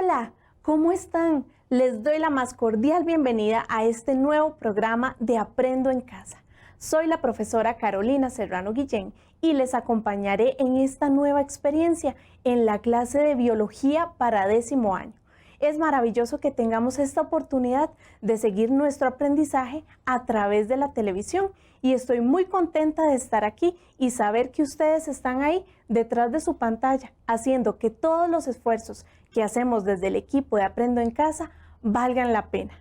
Hola, ¿cómo están? Les doy la más cordial bienvenida a este nuevo programa de Aprendo en Casa. Soy la profesora Carolina Serrano Guillén y les acompañaré en esta nueva experiencia en la clase de Biología para 10º año. Es maravilloso que tengamos esta oportunidad de seguir nuestro aprendizaje a través de la televisión y estoy muy contenta de estar aquí y saber que ustedes están ahí detrás de su pantalla, haciendo que todos los esfuerzos que hacemos desde el equipo de Aprendo en Casa valgan la pena.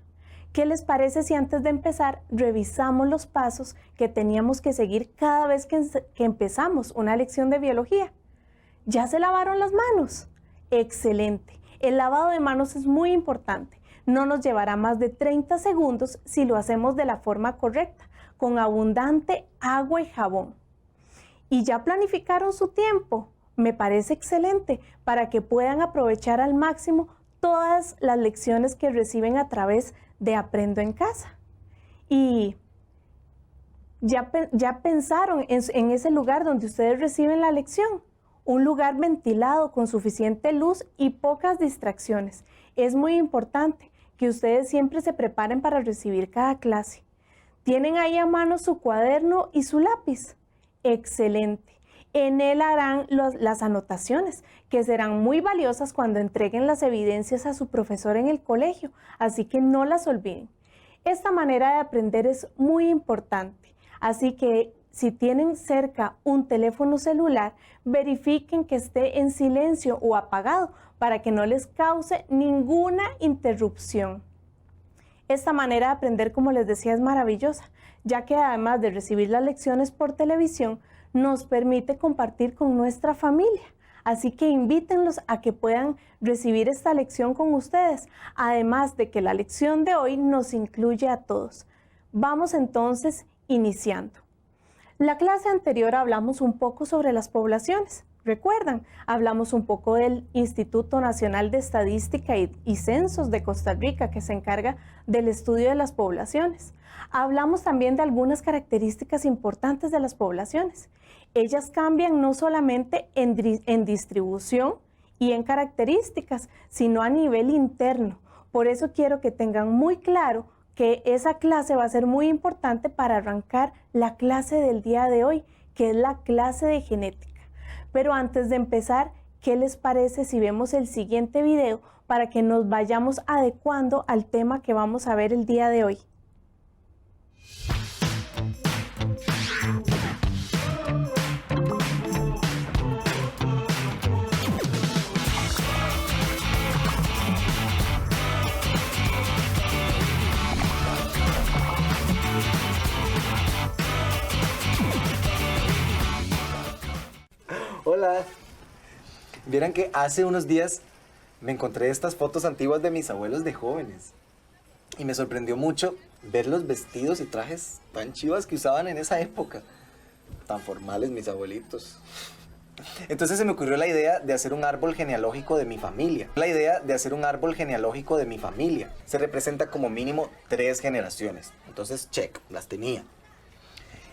¿Qué les parece si antes de empezar revisamos los pasos que teníamos que seguir cada vez que empezamos una lección de biología? ¿Ya se lavaron las manos? ¡Excelente! El lavado de manos es muy importante. No nos llevará más de 30 segundos si lo hacemos de la forma correcta, con abundante agua y jabón. ¿Y ya planificaron su tiempo? Me parece excelente para que puedan aprovechar al máximo todas las lecciones que reciben a través de Aprendo en Casa. ¿Y ya pensaron en ese lugar donde ustedes reciben la lección? Un lugar ventilado con suficiente luz y pocas distracciones. Es muy importante que ustedes siempre se preparen para recibir cada clase. ¿Tienen ahí a mano su cuaderno y su lápiz? Excelente. En él harán las anotaciones, que serán muy valiosas cuando entreguen las evidencias a su profesor en el colegio, así que no las olviden. Esta manera de aprender es muy importante, así que si tienen cerca un teléfono celular, verifiquen que esté en silencio o apagado para que no les cause ninguna interrupción. Esta manera de aprender, como les decía, es maravillosa, ya que además de recibir las lecciones por televisión, nos permite compartir con nuestra familia. Así que invítenlos a que puedan recibir esta lección con ustedes, además de que la lección de hoy nos incluye a todos. Vamos entonces iniciando. La clase anterior hablamos un poco sobre las poblaciones. ¿Recuerdan? Hablamos un poco del Instituto Nacional de Estadística y Censos de Costa Rica, que se encarga del estudio de las poblaciones. Hablamos también de algunas características importantes de las poblaciones. Ellas cambian no solamente en distribución y en características, sino a nivel interno. Por eso quiero que tengan muy claro que esa clase va a ser muy importante para arrancar la clase del día de hoy, que es la clase de genética. Pero antes de empezar, ¿qué les parece si vemos el siguiente video para que nos vayamos adecuando al tema que vamos a ver el día de hoy? Hola, vieran que hace unos días me encontré estas fotos antiguas de mis abuelos de jóvenes y me sorprendió mucho ver los vestidos y trajes tan chivas que usaban en esa época, tan formales mis abuelitos. Entonces se me ocurrió la idea de hacer un árbol genealógico de mi familia. Se representa como mínimo 3 generaciones, entonces check, las tenía.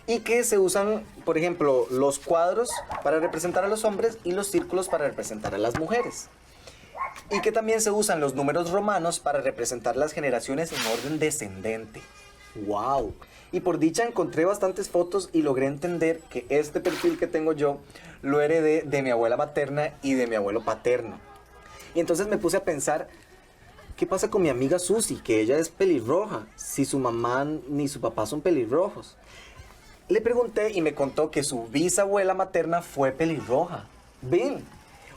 Y que se usan, por ejemplo, los cuadros para representar a los hombres y los círculos para representar a las mujeres. Y que también se usan los números romanos para representar las generaciones en orden descendente. ¡Wow! Y por dicha encontré bastantes fotos y logré entender que este perfil que tengo yo lo heredé de mi abuela materna y de mi abuelo paterno. Y entonces me puse a pensar, ¿qué pasa con mi amiga Susi, que ella es pelirroja, si su mamá ni su papá son pelirrojos? Le pregunté y me contó que su bisabuela materna fue pelirroja. Ven,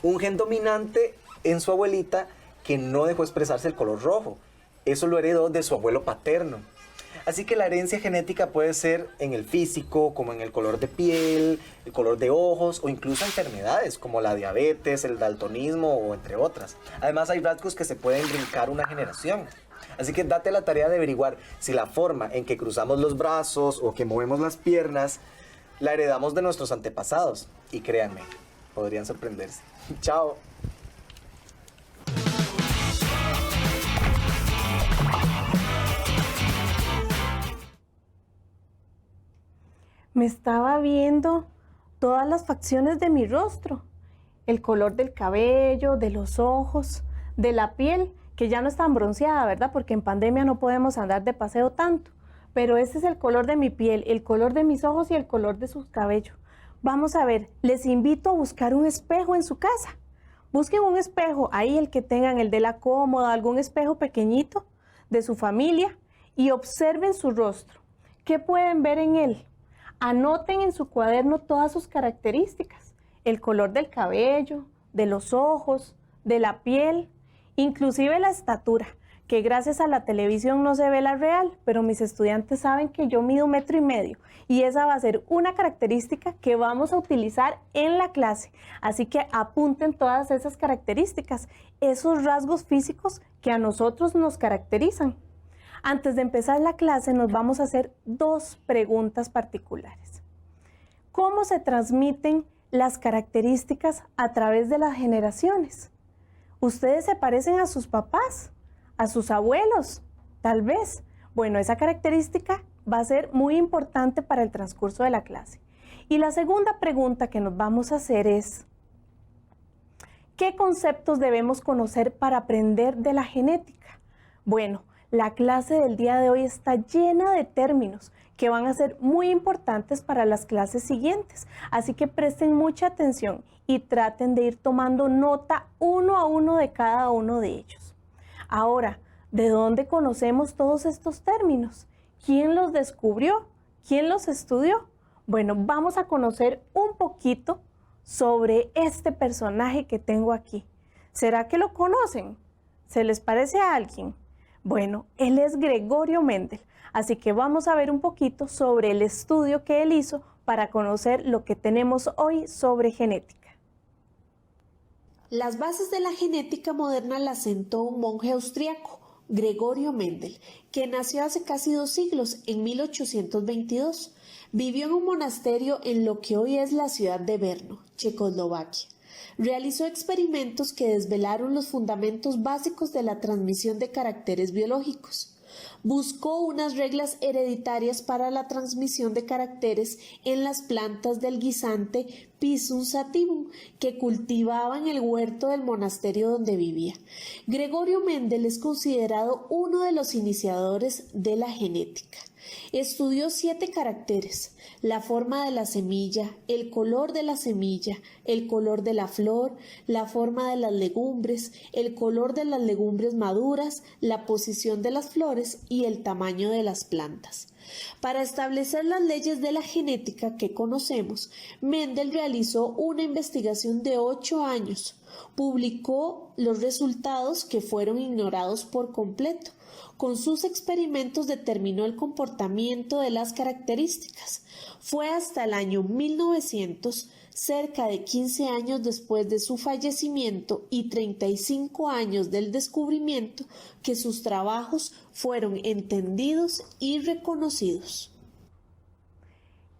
un gen dominante en su abuelita que no dejó expresarse el color rojo. Eso lo heredó de su abuelo paterno. Así que la herencia genética puede ser en el físico, como en el color de piel, el color de ojos o incluso enfermedades como la diabetes, el daltonismo o entre otras. Además hay rasgos que se pueden brincar una generación. Así que date la tarea de averiguar si la forma en que cruzamos los brazos o que movemos las piernas la heredamos de nuestros antepasados. Y créanme, podrían sorprenderse. ¡Chao! Me estaba viendo todas las facciones de mi rostro, el color del cabello, de los ojos, de la piel, que ya no es tan bronceada, ¿verdad? Porque en pandemia no podemos andar de paseo tanto. Pero este es el color de mi piel, el color de mis ojos y el color de su cabello. Vamos a ver, les invito a buscar un espejo en su casa. Busquen un espejo, ahí el que tengan, el de la cómoda, algún espejo pequeñito de su familia y observen su rostro. ¿Qué pueden ver en él? Anoten en su cuaderno todas sus características, el color del cabello, de los ojos, de la piel, inclusive la estatura, que gracias a la televisión no se ve la real, pero mis estudiantes saben que yo mido 1,5 metros y esa va a ser una característica que vamos a utilizar en la clase. Así que apunten todas esas características, esos rasgos físicos que a nosotros nos caracterizan. Antes de empezar la clase nos vamos a hacer 2 preguntas particulares. ¿Cómo se transmiten las características a través de las generaciones? ¿Ustedes se parecen a sus papás? ¿A sus abuelos? Tal vez. Bueno, esa característica va a ser muy importante para el transcurso de la clase. Y la segunda pregunta que nos vamos a hacer es, ¿qué conceptos debemos conocer para aprender de la genética? Bueno, la clase del día de hoy está llena de términos que van a ser muy importantes para las clases siguientes. Así que presten mucha atención y traten de ir tomando nota uno a uno de cada uno de ellos. Ahora, ¿de dónde conocemos todos estos términos? ¿Quién los descubrió? ¿Quién los estudió? Bueno, vamos a conocer un poquito sobre este personaje que tengo aquí. ¿Será que lo conocen? ¿Se les parece a alguien? Bueno, él es Gregorio Mendel, así que vamos a ver un poquito sobre el estudio que él hizo para conocer lo que tenemos hoy sobre genética. Las bases de la genética moderna las sentó un monje austriaco, Gregorio Mendel, que nació hace casi 2 siglos, en 1822. Vivió en un monasterio en lo que hoy es la ciudad de Brno, Checoslovaquia. Realizó experimentos que desvelaron los fundamentos básicos de la transmisión de caracteres biológicos. Buscó unas reglas hereditarias para la transmisión de caracteres en las plantas del guisante Pisum sativum que cultivaba en el huerto del monasterio donde vivía. Gregorio Mendel es considerado uno de los iniciadores de la genética. Estudió 7 caracteres: la forma de la semilla, el color de la semilla, el color de la flor, la forma de las legumbres, el color de las legumbres maduras, la posición de las flores y el tamaño de las plantas. Para establecer las leyes de la genética que conocemos, Mendel realizó una investigación de 8 años. Publicó los resultados que fueron ignorados por completo. Con sus experimentos determinó el comportamiento de las características. Fue hasta el año 1900, cerca de 15 años después de su fallecimiento y 35 años del descubrimiento, que sus trabajos fueron entendidos y reconocidos.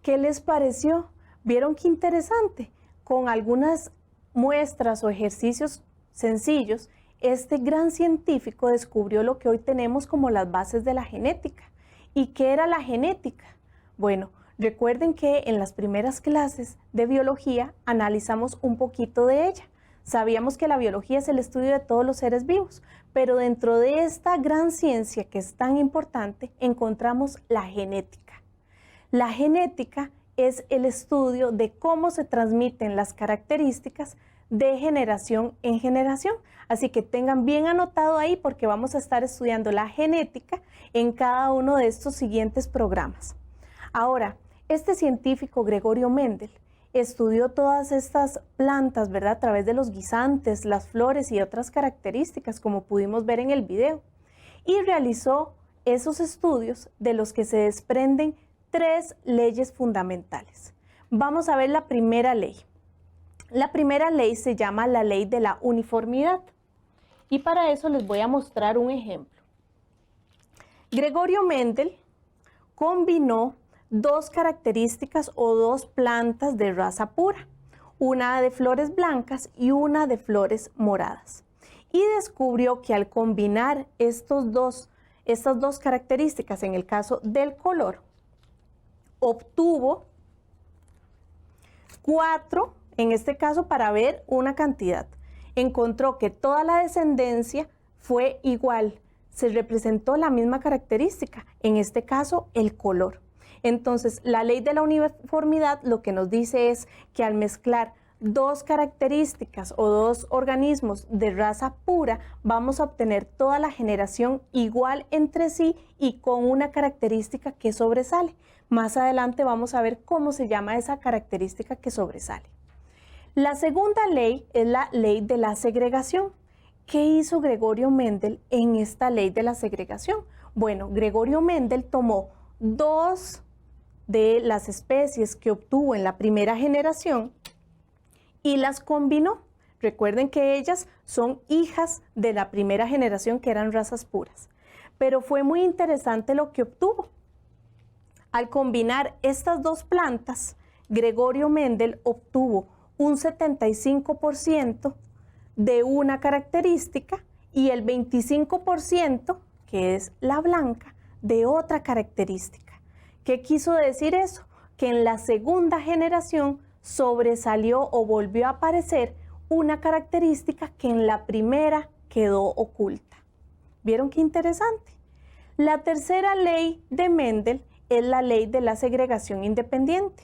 ¿Qué les pareció? ¿Vieron qué interesante? Con algunas muestras o ejercicios sencillos, este gran científico descubrió lo que hoy tenemos como las bases de la genética. ¿Y qué era la genética? Bueno, recuerden que en las primeras clases de biología analizamos un poquito de ella. Sabíamos que la biología es el estudio de todos los seres vivos, pero dentro de esta gran ciencia que es tan importante encontramos la genética. La genética es el estudio de cómo se transmiten las características de generación en generación. Así que tengan bien anotado ahí porque vamos a estar estudiando la genética en cada uno de estos siguientes programas. Ahora, este científico Gregorio Mendel estudió todas estas plantas, ¿verdad? A través de los guisantes, las flores y otras características, como pudimos ver en el video, y realizó esos estudios de los que se desprenden 3 leyes fundamentales. Vamos a ver la primera ley. La primera ley se llama la ley de la uniformidad. Y para eso les voy a mostrar un ejemplo. Gregorio Mendel combinó 2 características o 2 plantas de raza pura, una de flores blancas y una de flores moradas. Y descubrió que al combinar estas dos características, en el caso del color, obtuvo 4, en este caso para ver una cantidad. encontró que toda la descendencia fue igual, se representó la misma característica, en este caso el color. Entonces, la ley de la uniformidad lo que nos dice es que al mezclar dos características o dos organismos de raza pura, vamos a obtener toda la generación igual entre sí y con una característica que sobresale. Más adelante vamos a ver cómo se llama esa característica que sobresale. La segunda ley es la ley de la segregación. ¿Qué hizo Gregorio Mendel en esta ley de la segregación? Bueno, Gregorio Mendel tomó dos de las especies que obtuvo en la primera generación y las combinó. Recuerden que ellas son hijas de la primera generación, que eran razas puras. Pero fue muy interesante lo que obtuvo. Al combinar estas dos plantas, Gregorio Mendel obtuvo un 75% de una característica y el 25%, que es la blanca, de otra característica. ¿Qué quiso decir eso? Que en la segunda generación sobresalió o volvió a aparecer una característica que en la primera quedó oculta. ¿Vieron qué interesante? La tercera ley de Mendel es la ley de la segregación independiente.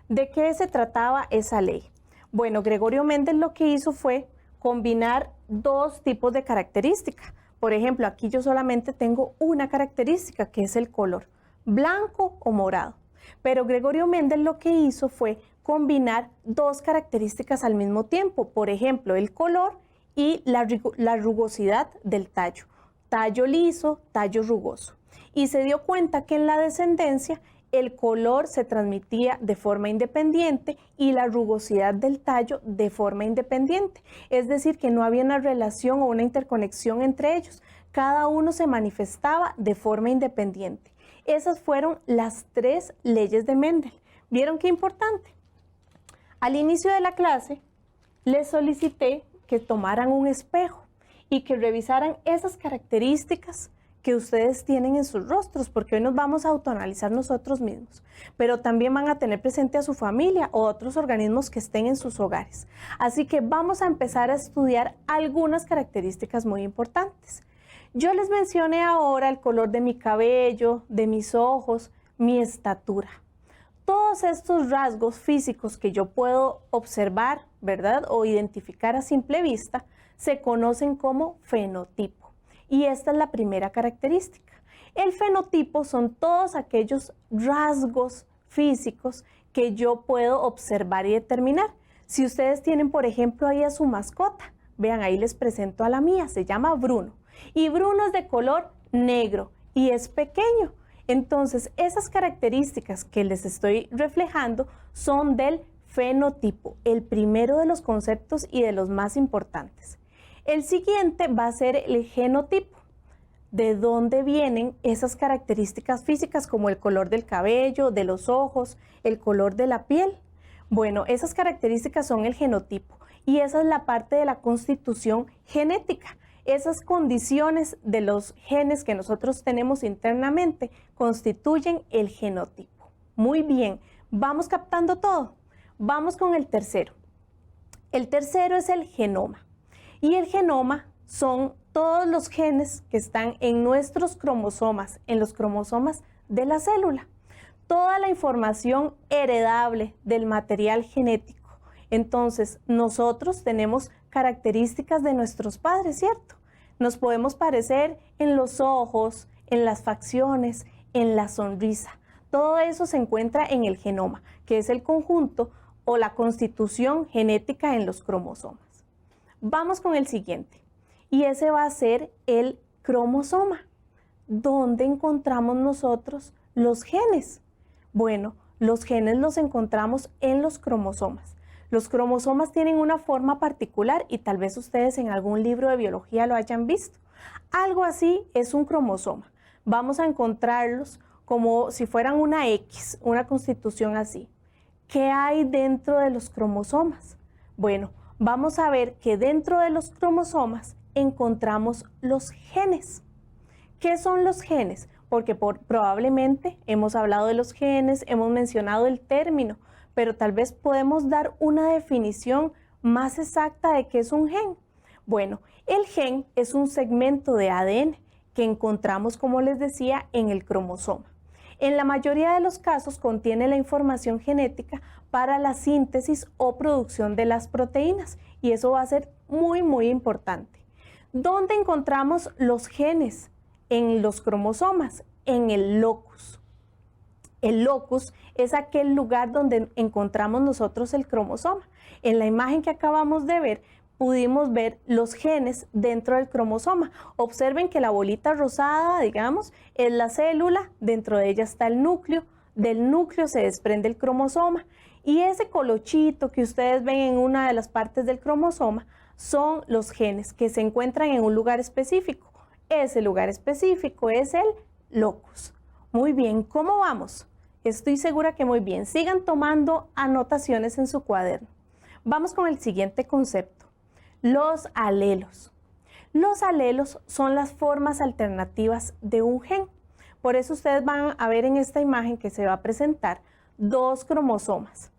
¿De qué se trataba esa ley? Bueno, Gregorio Mendel lo que hizo fue combinar dos tipos de características. Por ejemplo, aquí yo solamente tengo una característica, que es el color, blanco o morado. Pero Gregorio Mendel lo que hizo fue combinar dos características al mismo tiempo. Por ejemplo, el color y la rugosidad del tallo. Tallo liso, tallo rugoso. Y se dio cuenta que en la descendencia el color se transmitía de forma independiente y la rugosidad del tallo de forma independiente. Es decir, que no había una relación o una interconexión entre ellos. Cada uno se manifestaba de forma independiente. Esas fueron las tres leyes de Mendel. ¿Vieron qué importante? Al inicio de la clase, les solicité que tomaran un espejo y que revisaran esas características que ustedes tienen en sus rostros, porque hoy nos vamos a autoanalizar nosotros mismos, pero también van a tener presente a su familia o otros organismos que estén en sus hogares. Así que vamos a empezar a estudiar algunas características muy importantes. Yo les mencioné ahora el color de mi cabello, de mis ojos, mi estatura. Todos estos rasgos físicos que yo puedo observar, ¿verdad? O identificar a simple vista, se conocen como fenotipo. Y esta es la primera característica. El fenotipo son todos aquellos rasgos físicos que yo puedo observar y determinar. Si ustedes tienen, por ejemplo, ahí a su mascota, vean, ahí les presento a la mía, se llama Bruno. Y Bruno es de color negro y es pequeño. Entonces, esas características que les estoy reflejando son del fenotipo, el primero de los conceptos y de los más importantes. El siguiente va a ser el genotipo. ¿De dónde vienen esas características físicas como el color del cabello, de los ojos, el color de la piel? Bueno, esas características son el genotipo y esa es la parte de la constitución genética. Esas condiciones de los genes que nosotros tenemos internamente constituyen el genotipo. Muy bien, ¿vamos captando todo? Vamos con el tercero. El tercero es el genoma. Y el genoma son todos los genes que están en nuestros cromosomas, en los cromosomas de la célula. Toda la información heredable del material genético. Entonces, nosotros tenemos características de nuestros padres, ¿cierto? Nos podemos parecer en los ojos, en las facciones, en la sonrisa. Todo eso se encuentra en el genoma, que es el conjunto o la constitución genética en los cromosomas. Vamos con el siguiente, y ese va a ser el cromosoma. ¿Dónde encontramos nosotros los genes? Bueno, los genes los encontramos en los cromosomas. Los cromosomas tienen una forma particular y tal vez ustedes en algún libro de biología lo hayan visto. Algo así es un cromosoma. Vamos a encontrarlos como si fueran una X, una constitución así. ¿Qué hay dentro de los cromosomas? Bueno, vamos a ver que dentro de los cromosomas encontramos los genes. ¿Qué son los genes? Porque probablemente hemos hablado de los genes, hemos mencionado el término, pero tal vez podemos dar una definición más exacta de qué es un gen. Bueno, el gen es un segmento de ADN que encontramos, como les decía, en el cromosoma. En la mayoría de los casos contiene la información genética para la síntesis o producción de las proteínas y eso va a ser muy importante. ¿Dónde encontramos los genes? En los cromosomas, en el locus. El locus es aquel lugar donde encontramos nosotros el cromosoma. En la imagen que acabamos de ver, pudimos ver los genes dentro del cromosoma. Observen que la bolita rosada, digamos, es la célula, dentro de ella está el núcleo, del núcleo se desprende el cromosoma y ese colochito que ustedes ven en una de las partes del cromosoma son los genes que se encuentran en un lugar específico. Ese lugar específico es el locus. Muy bien, ¿cómo vamos? Estoy segura que muy bien. Sigan tomando anotaciones en su cuaderno. Vamos con el siguiente concepto. Los alelos. Los alelos son las formas alternativas de un gen. Por eso ustedes van a ver en esta imagen que se va a presentar dos cromosomas.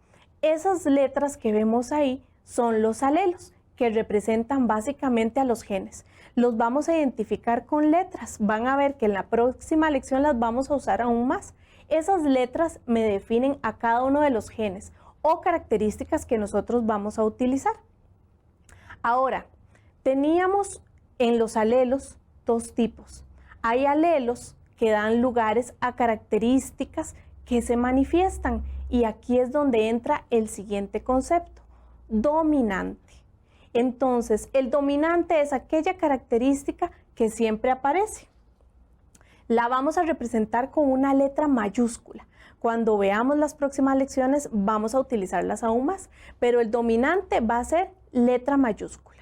Esas letras que vemos ahí son los alelos, que representan básicamente a los genes. Los vamos a identificar con letras. Van a ver que en la próxima lección las vamos a usar aún más. Esas letras me definen a cada uno de los genes o características que nosotros vamos a utilizar. Ahora, teníamos en los alelos dos tipos. Hay alelos que dan lugares a características que se manifiestan y aquí es donde entra el siguiente concepto, dominante. Entonces, el dominante es aquella característica que siempre aparece. La vamos a representar con una letra mayúscula. Cuando veamos las próximas lecciones vamos a utilizarlas aún más, pero el dominante va a ser letra mayúscula.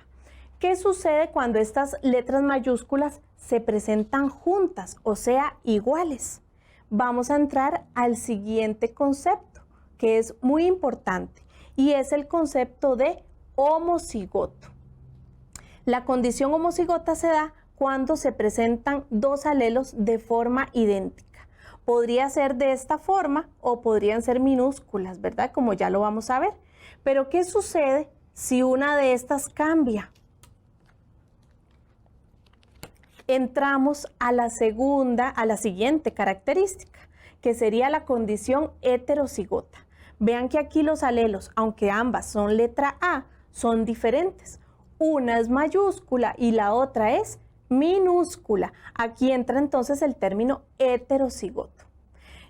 ¿Qué sucede cuando estas letras mayúsculas se presentan juntas, o sea, iguales? Vamos a entrar al siguiente concepto, que es muy importante, y es el concepto de homocigoto. La condición homocigota se da cuando se presentan dos alelos de forma idéntica. Podría ser de esta forma o podrían ser minúsculas, ¿verdad? Como ya lo vamos a ver. Pero ¿qué sucede si una de estas cambia? Entramos a la siguiente característica, que sería la condición heterocigota. Vean que aquí los alelos, aunque ambas son letra A, son diferentes. Una es mayúscula y la otra es minúscula. Aquí entra entonces el término heterocigoto.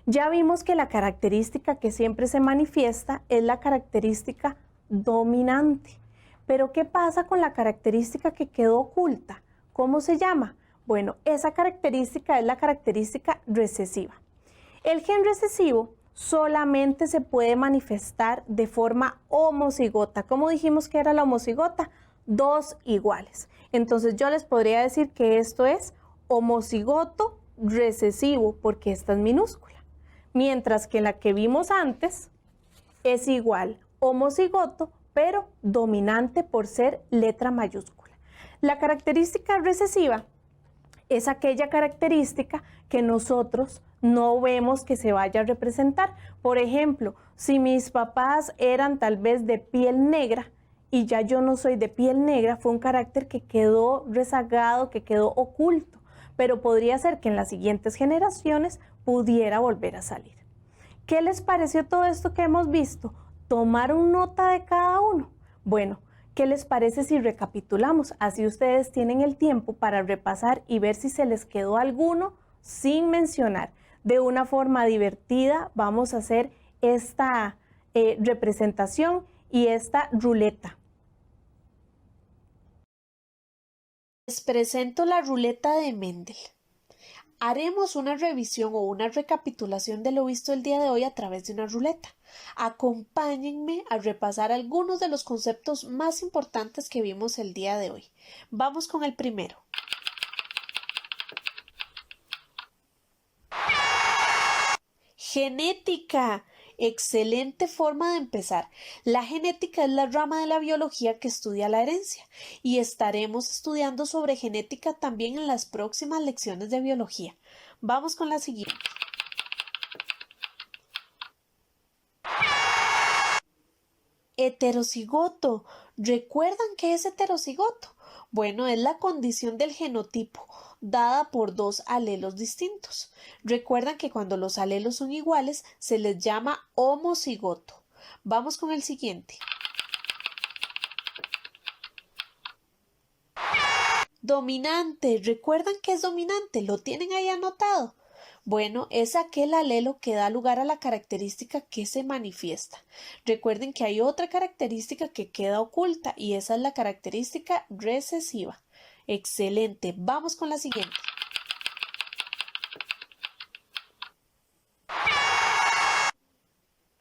Ya vimos que la característica que siempre se manifiesta es la característica dominante. Pero ¿qué pasa con la característica que quedó oculta? ¿Cómo se llama? Bueno, esa característica es la característica recesiva. El gen recesivo solamente se puede manifestar de forma homocigota. ¿Cómo dijimos que era la homocigota? Dos iguales. Entonces yo les podría decir que esto es homocigoto recesivo porque esta es minúscula. Mientras que la que vimos antes es igual homocigoto pero dominante por ser letra mayúscula. La característica recesiva es aquella característica que nosotros no vemos que se vaya a representar. Por ejemplo, si mis papás eran tal vez de piel negra y ya yo no soy de piel negra, fue un carácter que quedó rezagado, que quedó oculto, pero podría ser que en las siguientes generaciones pudiera volver a salir. ¿Qué les pareció todo esto que hemos visto? ¿Tomaron nota de cada uno? Bueno, ¿qué les parece si recapitulamos? Así ustedes tienen el tiempo para repasar y ver si se les quedó alguno sin mencionar. De una forma divertida vamos a hacer esta representación y esta ruleta. Les presento la ruleta de Mendel. Haremos una revisión o una recapitulación de lo visto el día de hoy a través de una ruleta. Acompáñenme a repasar algunos de los conceptos más importantes que vimos el día de hoy. Vamos con el primero. Genética. Excelente forma de empezar. La genética es la rama de la biología que estudia la herencia y estaremos estudiando sobre genética también en las próximas lecciones de biología. Vamos con la siguiente. Heterocigoto. ¿Recuerdan qué es heterocigoto? Bueno, es la condición del genotipo, dada por dos alelos distintos. Recuerdan que cuando los alelos son iguales, se les llama homocigoto. Vamos con el siguiente. Dominante. ¿Recuerdan qué es dominante? ¿Lo tienen ahí anotado? Bueno, es aquel alelo que da lugar a la característica que se manifiesta. Recuerden que hay otra característica que queda oculta y esa es la característica recesiva. Excelente. Vamos con la siguiente.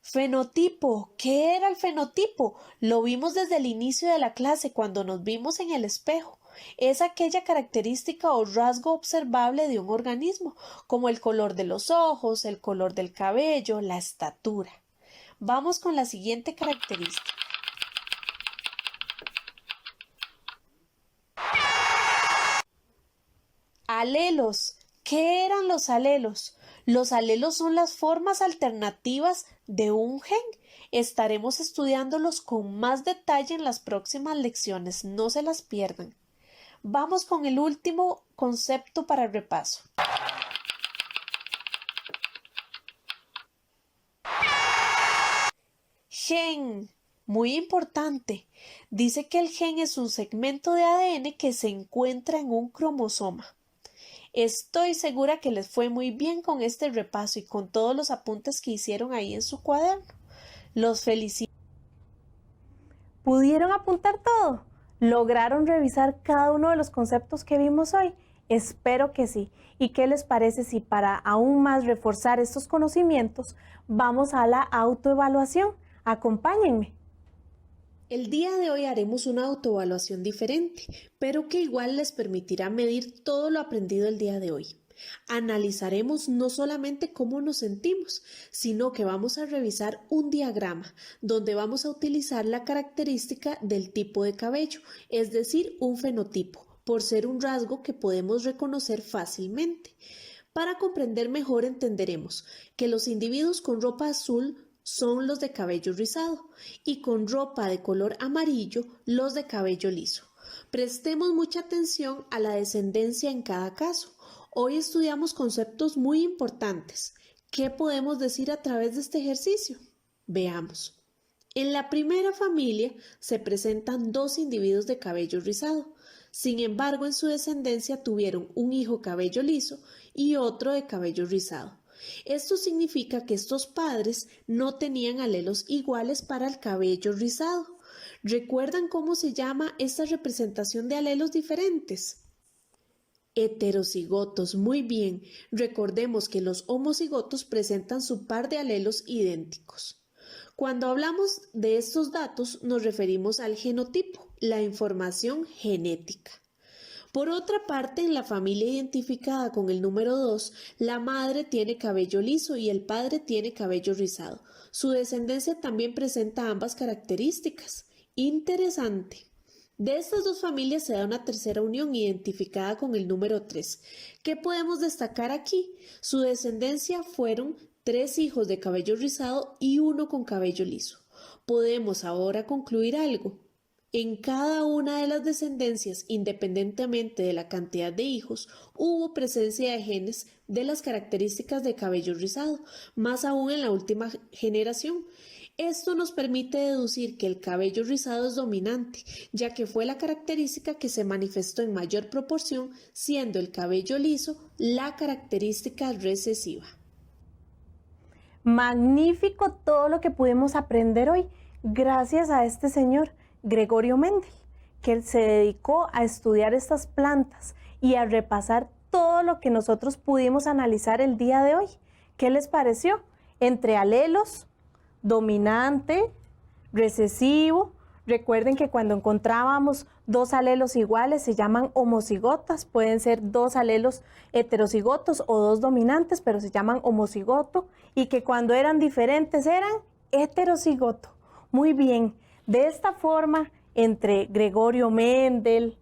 Fenotipo. ¿Qué era el fenotipo? Lo vimos desde el inicio de la clase cuando nos vimos en el espejo. Es aquella característica o rasgo observable de un organismo, como el color de los ojos, el color del cabello, la estatura. Vamos con la siguiente característica. Alelos. ¿Qué eran los alelos? Los alelos son las formas alternativas de un gen. Estaremos estudiándolos con más detalle en las próximas lecciones. No se las pierdan. Vamos con el último concepto para el repaso. Gen. Muy importante. Dice que el gen es un segmento de ADN que se encuentra en un cromosoma. Estoy segura que les fue muy bien con este repaso y con todos los apuntes que hicieron ahí en su cuaderno. Los felicito. ¿Pudieron apuntar todo? ¿Lograron revisar cada uno de los conceptos que vimos hoy? Espero que sí. ¿Y qué les parece si para aún más reforzar estos conocimientos vamos a la autoevaluación? Acompáñenme. El día de hoy haremos una autoevaluación diferente, pero que igual les permitirá medir todo lo aprendido el día de hoy. Analizaremos no solamente cómo nos sentimos, sino que vamos a revisar un diagrama donde vamos a utilizar la característica del tipo de cabello, es decir, un fenotipo, por ser un rasgo que podemos reconocer fácilmente. Para comprender mejor entenderemos que los individuos con ropa azul son los de cabello rizado y con ropa de color amarillo los de cabello liso. Prestemos mucha atención a la descendencia en cada caso. Hoy estudiamos conceptos muy importantes. ¿Qué podemos decir a través de este ejercicio? Veamos. En la primera familia se presentan dos individuos de cabello rizado. Sin embargo, en su descendencia tuvieron un hijo cabello liso y otro de cabello rizado. Esto significa que estos padres no tenían alelos iguales para el cabello rizado. ¿Recuerdan cómo se llama esta representación de alelos diferentes? Heterocigotos. Muy bien. Recordemos que los homocigotos presentan su par de alelos idénticos. Cuando hablamos de estos datos nos referimos al genotipo, la información genética. Por otra parte, en la familia identificada con el número 2, la madre tiene cabello liso y el padre tiene cabello rizado. Su descendencia también presenta ambas características. Interesante. De estas dos familias se da una tercera unión identificada con el número 3. ¿Qué podemos destacar aquí? Su descendencia fueron 3 hijos de cabello rizado y 1 con cabello liso. Podemos ahora concluir algo. En cada una de las descendencias, independientemente de la cantidad de hijos, hubo presencia de genes de las características de cabello rizado, más aún en la última generación. Esto nos permite deducir que el cabello rizado es dominante, ya que fue la característica que se manifestó en mayor proporción, siendo el cabello liso la característica recesiva. Magnífico todo lo que pudimos aprender hoy, gracias a este señor Gregorio Mendel, que se dedicó a estudiar estas plantas y a repasar todo lo que nosotros pudimos analizar el día de hoy. ¿Qué les pareció? Entre alelos, dominante, recesivo. Recuerden que cuando encontrábamos dos alelos iguales se llaman homocigotas, pueden ser dos alelos heterocigotos o dos dominantes, pero se llaman homocigoto, y que cuando eran diferentes eran heterocigoto. Muy bien, de esta forma, entre Gregorio Mendel,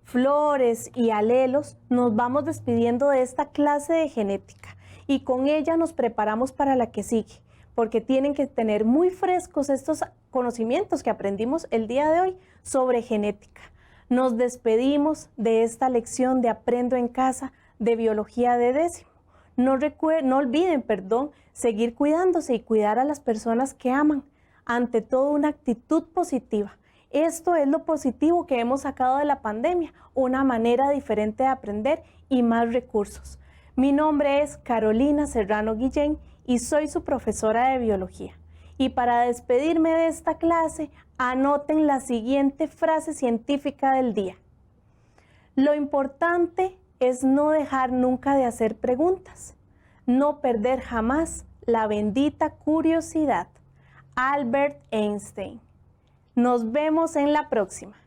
flores y alelos, nos vamos despidiendo de esta clase de genética y con ella nos preparamos para la que sigue, porque tienen que tener muy frescos estos conocimientos que aprendimos el día de hoy sobre genética. Nos despedimos de esta lección de Aprendo en Casa de Biología de décimo. No olviden, seguir cuidándose y cuidar a las personas que aman. Ante todo, una actitud positiva. Esto es lo positivo que hemos sacado de la pandemia, una manera diferente de aprender y más recursos. Mi nombre es Carolina Serrano Guillén y soy su profesora de biología. Y para despedirme de esta clase, anoten la siguiente frase científica del día. Lo importante es no dejar nunca de hacer preguntas, no perder jamás la bendita curiosidad. Albert Einstein. Nos vemos en la próxima.